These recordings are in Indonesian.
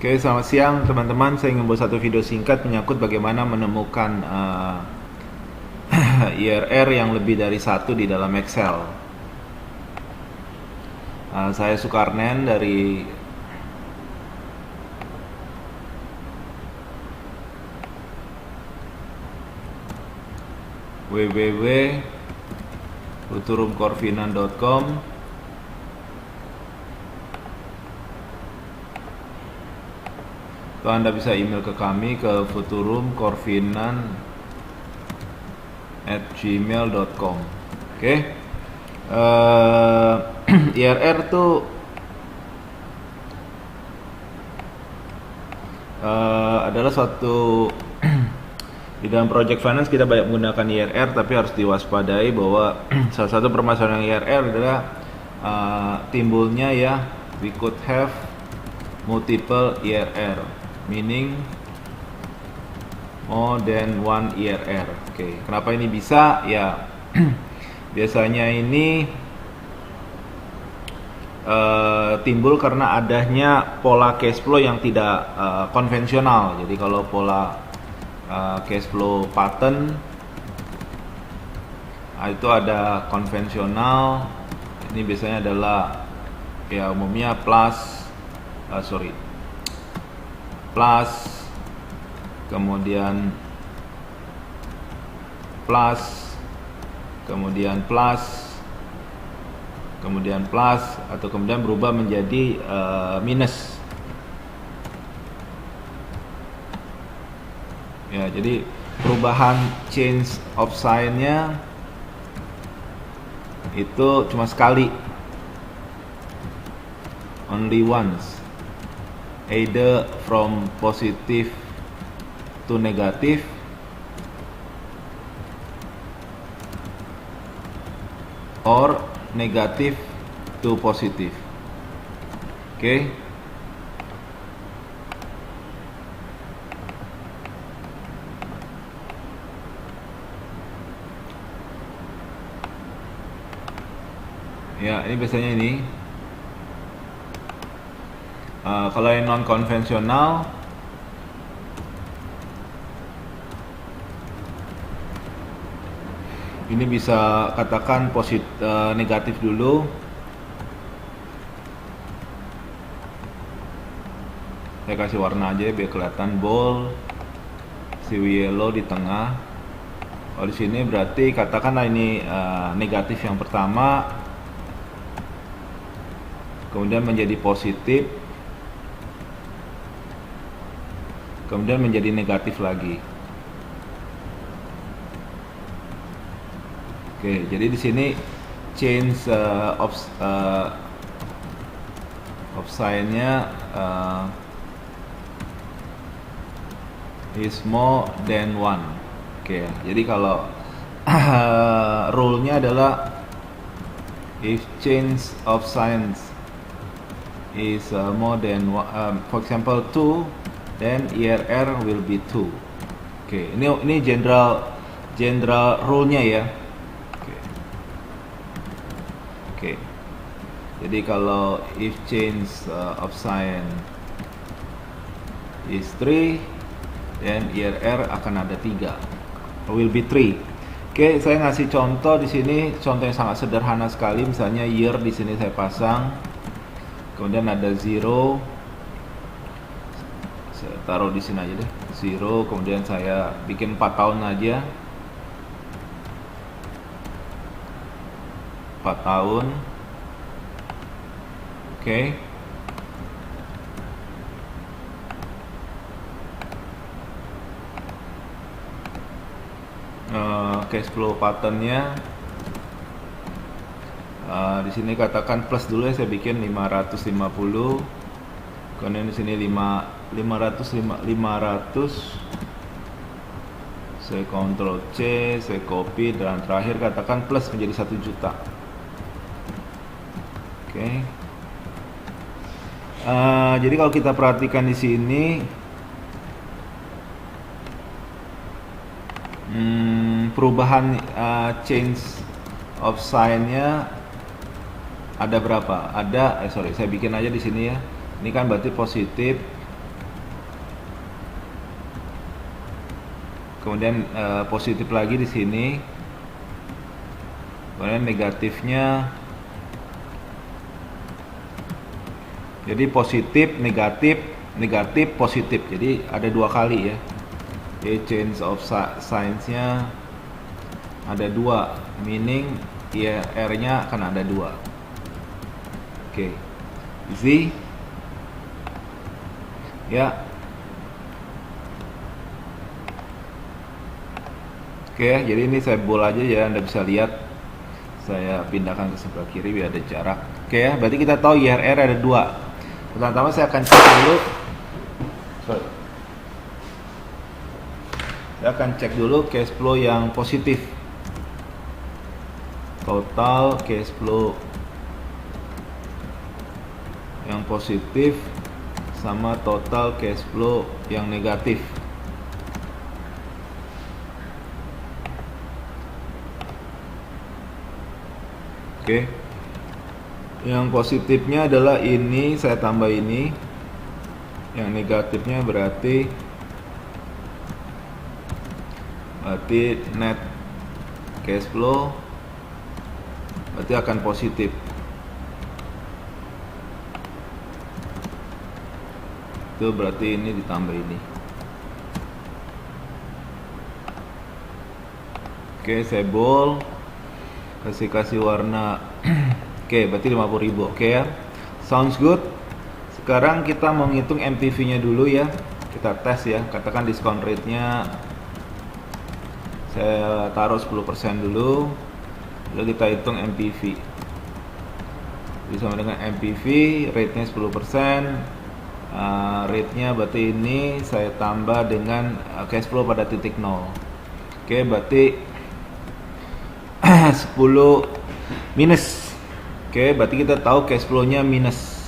Oke, selamat siang teman-teman. Saya ingin membuat satu video singkat menyangkut bagaimana menemukan IRR yang lebih dari satu di dalam Excel. Saya Sukarnen dari www.futurumcorvinan.com. Atau Anda bisa email ke kami ke futurumcorvinan@gmail.com. Oke. IRR tuh adalah suatu di dalam project finance kita banyak menggunakan IRR, tapi harus diwaspadai bahwa salah satu permasalahan IRR adalah timbulnya we could have multiple IRR, meaning more than one IRR. Oke, kenapa ini bisa? Ya, biasanya ini timbul karena adanya pola cash flow yang tidak konvensional. Jadi kalau pola cash flow pattern itu ada konvensional. Ini biasanya adalah umumnya plus, kemudian plus, kemudian plus, atau kemudian berubah menjadi minus. Ya, jadi perubahan change of sign-nya itu cuma sekali, only once, either from positive to negative or negative to positive. Oke. Ya, ini biasanya ini. Kalau yang non konvensional, ini bisa katakan negatif dulu. Saya kasih warna aja biar kelihatan bold, si yellow di tengah. Kalau di sini berarti katakanlah ini negatif yang pertama, kemudian menjadi positif, kemudian menjadi negatif lagi. Oke, jadi di sini change of sign-nya is more than one. Oke, jadi kalau rule-nya adalah if change of signs is more than for example 2, then IRR will be 2. Oke, ini general rule-nya ya. Oke. Jadi kalau if change of sign is 3, then IRR akan ada 3. Will be 3. Oke, saya ngasih contoh di sini, contoh yang sangat sederhana sekali. Misalnya year di sini saya pasang, kemudian ada 0. Saya taruh di sini aja deh, 0. Kemudian saya bikin 4 tahun aja, 4 tahun. Oke. Cash flow patternnya di sini katakan plus dulu ya, saya bikin 550. Kemudian di sini 500. Saya Ctrl C, saya copy, dan terakhir katakan plus menjadi 1 juta. Oke. Jadi kalau kita perhatikan di sini, perubahan change of sign-nya ada berapa? Ada, saya bikin aja di sini ya. Ini kan berarti positif, kemudian positif lagi di sini, kemudian negatifnya. Jadi positif, negatif, negatif, positif. Jadi ada dua kali ya. Jadi change of signs-nya ada dua, meaning IR-nya akan ada dua. Oke, easy ya. Oke, jadi ini saya bold aja ya, Anda bisa lihat. Saya pindahkan ke sebelah kiri biar ada jarak. Oke ya, berarti kita tahu IRR ada dua. Pertama saya akan cek dulu. Saya akan cek dulu cash flow yang positif. Total cash flow yang positif sama total cash flow yang negatif. Oke. Yang positifnya adalah ini, saya tambah ini. Yang negatifnya berarti net cash flow berarti akan positif. Itu berarti ini ditambah ini. Oke, saya bold, kasih warna. Oke, berarti 50.000. Oke ya, sounds good. Sekarang kita mau ngitung MPV nya dulu ya. Kita tes ya, katakan diskon rate nya saya taruh 10% dulu, lalu kita hitung MPV. Jadi sama dengan MPV, rate nya 10%, rate nya berarti ini saya tambah dengan cash flow pada titik 0. Oke, berarti 10 minus. Oke, berarti kita tahu cash flow nya minus.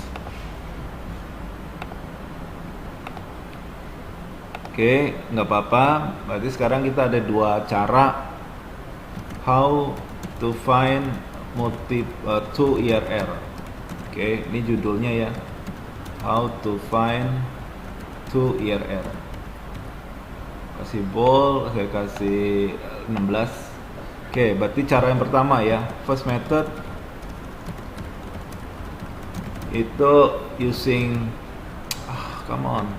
Oke, nggak apa-apa. Berarti sekarang kita ada dua cara how to find two IRR. Oke, ini judulnya ya, how to find two IRR. Kasih bold, saya kasih 16. Oke, berarti cara yang pertama ya, first method itu using come on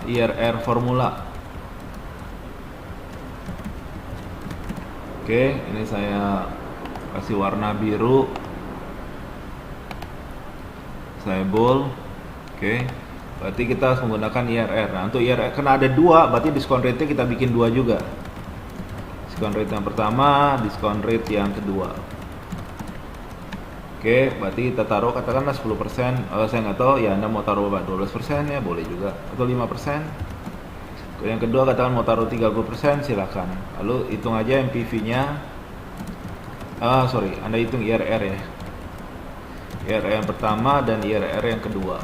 IRR formula. Oke, ini saya kasih warna biru, saya bold. Oke, berarti kita harus menggunakan IRR. Nah, untuk IRR karena ada dua, berarti diskon rate kita bikin dua juga. Diskon rate yang pertama, diskon rate yang kedua. Oke, berarti kita taruh katakanlah 10%. Saya nggak tahu ya, Anda mau taruh berapa? 12% ya, boleh juga, atau 5%. Yang kedua katakan mau taruh 30%, silakan. Lalu hitung aja MPV-nya. Anda hitung IRR ya. IRR yang pertama dan IRR yang kedua.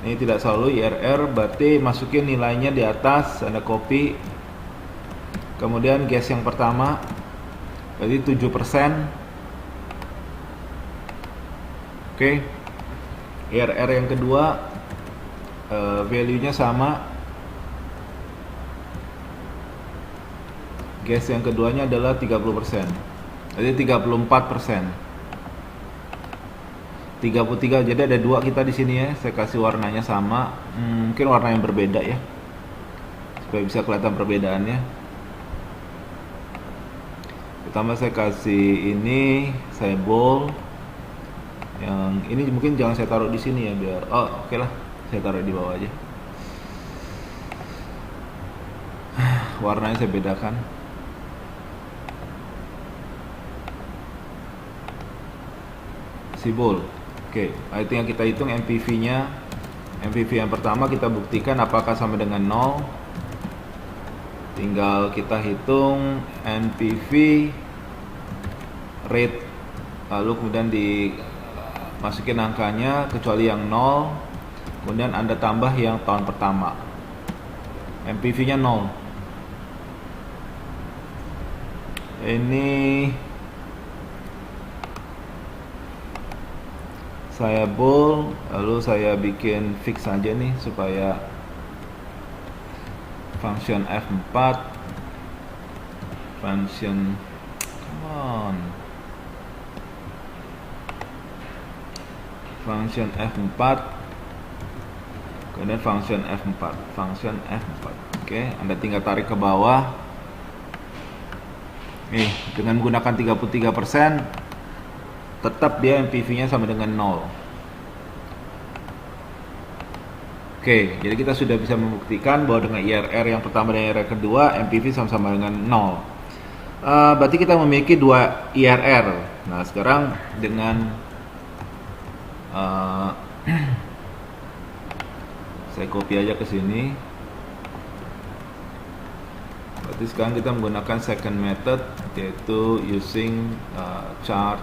Ini tidak selalu IRR, berarti masukin nilainya di atas, Anda copy. Kemudian gas yang pertama, berarti 7%. Oke, IRR yang kedua value-nya sama. Gas yang keduanya adalah 30%. Jadi 34%. 33. Jadi ada dua kita di sini ya. Saya kasih warnanya sama. Mungkin warna yang berbeda ya, supaya bisa kelihatan perbedaannya. Pertama saya kasih ini, saya bold. Yang ini mungkin jangan saya taruh di sini ya, biar oke lah, saya taruh di bawah aja. Warnanya saya bedakan. Si bold. Oke, itu yang kita hitung MPV-nya. MPV yang pertama kita buktikan apakah sama dengan 0. Tinggal kita hitung NPV rate, lalu kemudian masukin angkanya kecuali yang 0, kemudian Anda tambah yang tahun pertama. MPV nya 0. Ini saya bold, lalu saya bikin fix aja nih supaya function F4, function, come on, function F4, kemudian function F4. Oke, Anda tinggal tarik ke bawah. Nih, dengan menggunakan 33%, tetap dia MPV-nya sama dengan 0. Oke, jadi kita sudah bisa membuktikan bahwa dengan IRR yang pertama dan IRR kedua, MPV sama-sama dengan 0. Berarti kita memiliki dua IRR. Nah, sekarang dengan saya copy aja ke sini. Berarti sekarang kita menggunakan second method, yaitu using chart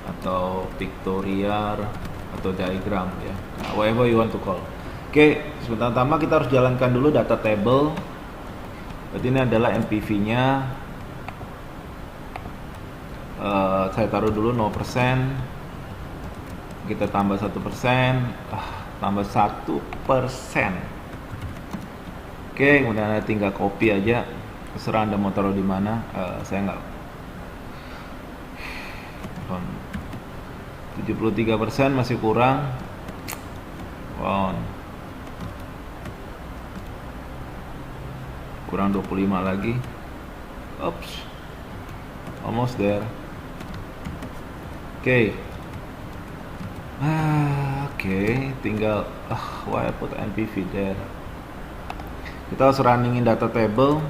atau pictorial atau diagram ya, whatever you want to call. Oke, pertama kita harus jalankan dulu data table. Berarti ini adalah MPV-nya. Saya taruh dulu 0%. Kita tambah 1%, tambah 1%. Oke, kemudian Anda tinggal copy aja. Terserah Anda mau taruh di mana. Saya nggak. 73% masih kurang. Kurang 25 lagi. Oops. Almost there. Oke. Tinggal why I put MPV there. Kita harus runningin data table.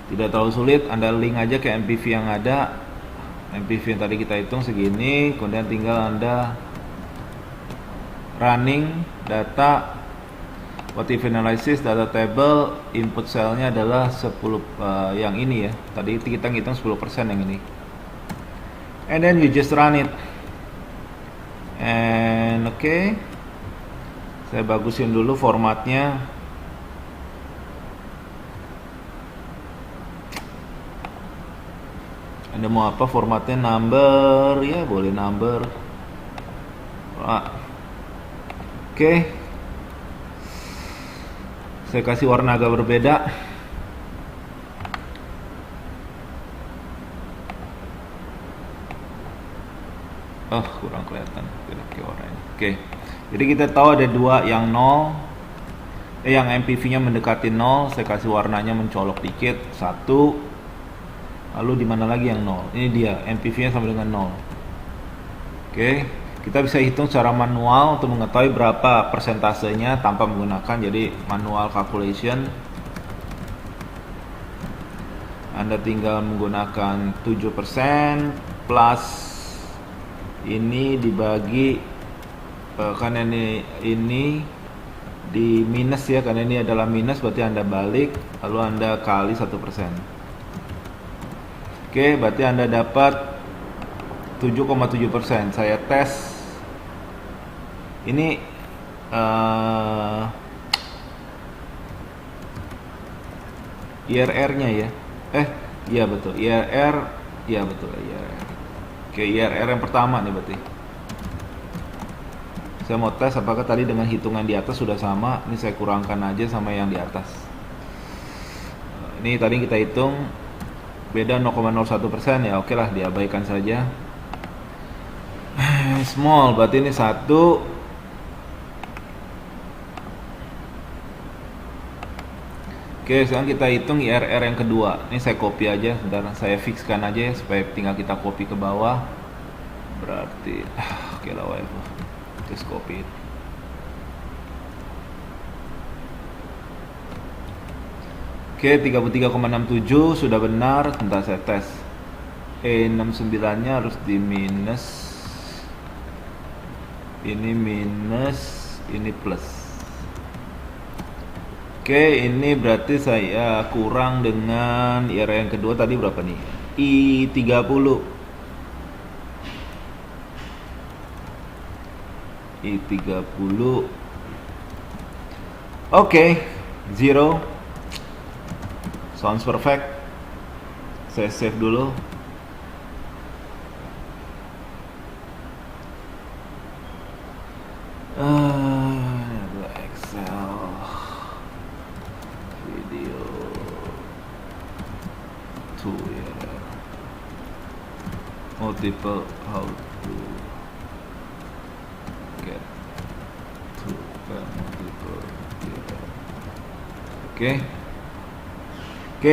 Tidak terlalu sulit, Anda link aja ke MPV yang ada. MPV yang tadi kita hitung segini, kemudian tinggal Anda running data motif analysis data table. Input cellnya adalah 10 yang ini ya, tadi kita ngitung 10% yang ini, and then you just run it. And saya bagusin dulu formatnya. Anda mau apa formatnya? Number ya, boleh number. Saya kasih warna agak berbeda. Kurang kelihatan. Jadi kita tahu ada dua yang 0, yang MPV-nya mendekati 0. Saya kasih warnanya mencolok dikit, 1. Lalu di mana lagi yang 0? Ini dia, MPV-nya sama dengan 0. Kita bisa hitung secara manual untuk mengetahui berapa persentasenya tanpa menggunakan, jadi manual calculation. Anda tinggal menggunakan 7% plus ini dibagi karena ini di minus ya, karena ini adalah minus, berarti Anda balik, lalu Anda kali 1%. Berarti Anda dapat 7,7%. Saya tes. Ini IRR-nya ya. Iya betul. IRR, iya betul IRR. IRR yang pertama nih berarti. Saya mau tes apakah tadi dengan hitungan di atas sudah sama. Ini saya kurangkan aja sama yang di atas. Ini tadi kita hitung beda 0,01% ya, oke lah, diabaikan saja. Small, berarti ini 1. Sekarang kita hitung IRR yang kedua. Ini saya copy aja, sebentar, saya fixkan aja supaya tinggal kita copy ke bawah. Berarti oke lah, whatever, just copy it. 33,67 sudah benar. Sebentar saya tes. 69-nya harus di minus. Ini minus, ini plus. Ini berarti saya kurang dengan IRR yang kedua tadi berapa nih? I30. Zero. Sounds perfect. Saya save dulu. Excel. multiple, how to get to multiple. Oke,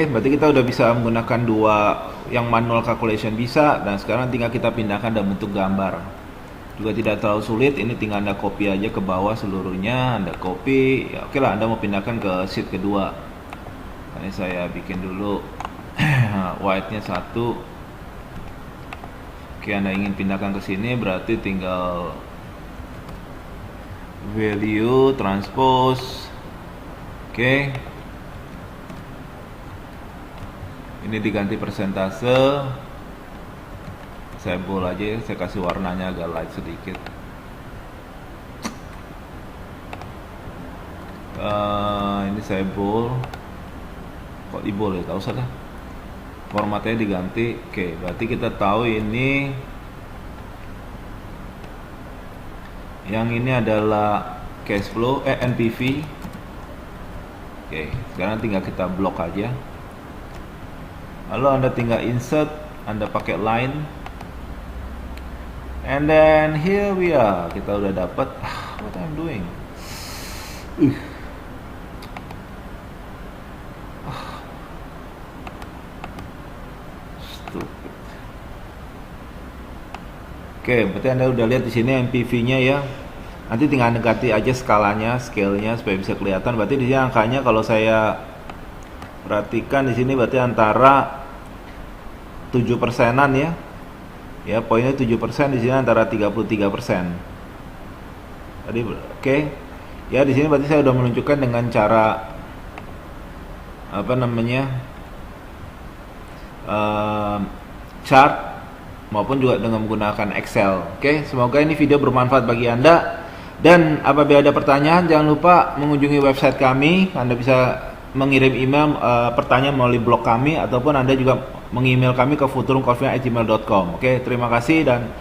berarti kita udah bisa menggunakan dua yang manual calculation bisa, dan sekarang tinggal kita pindahkan dalam bentuk gambar. Juga tidak terlalu sulit, ini tinggal Anda copy aja ke bawah seluruhnya, Anda copy, ya oke lah, Anda mau pindahkan ke sheet kedua. Ini saya bikin dulu white-nya 1. Oke, Anda ingin pindahkan ke sini, berarti tinggal value transpose. Oke. Ini diganti persentase. Saya bold aja, saya kasih warnanya agak light sedikit. Ini saya bold. Kok di bold ya? Tahu salah. Formatnya diganti. Oke, berarti kita tahu ini. Yang ini adalah cash flow, NPV. Oke, sekarang tinggal kita blok aja. Lalu Anda tinggal insert, Anda pakai line, and then here we are. Kita udah dapat. What I'm doing? Stupid. Oke, berarti Anda udah lihat di sini NPV-nya ya. Nanti tinggal Anda ganti aja skalanya, scale-nya supaya bisa kelihatan. Berarti di sini angkanya kalau saya perhatikan di sini berarti antara 7%-an ya. Ya, poinnya 7%, di sini antara 33%. Tadi oke. Ya, di sini berarti saya sudah menunjukkan dengan cara apa namanya? Chart maupun juga dengan menggunakan Excel. Oke, semoga ini video bermanfaat bagi Anda. Dan apabila ada pertanyaan, jangan lupa mengunjungi website kami. Anda bisa mengirim email pertanyaan melalui blog kami, ataupun Anda juga mengemail kami ke futurumcoffee@gmail.com. Oke, terima kasih dan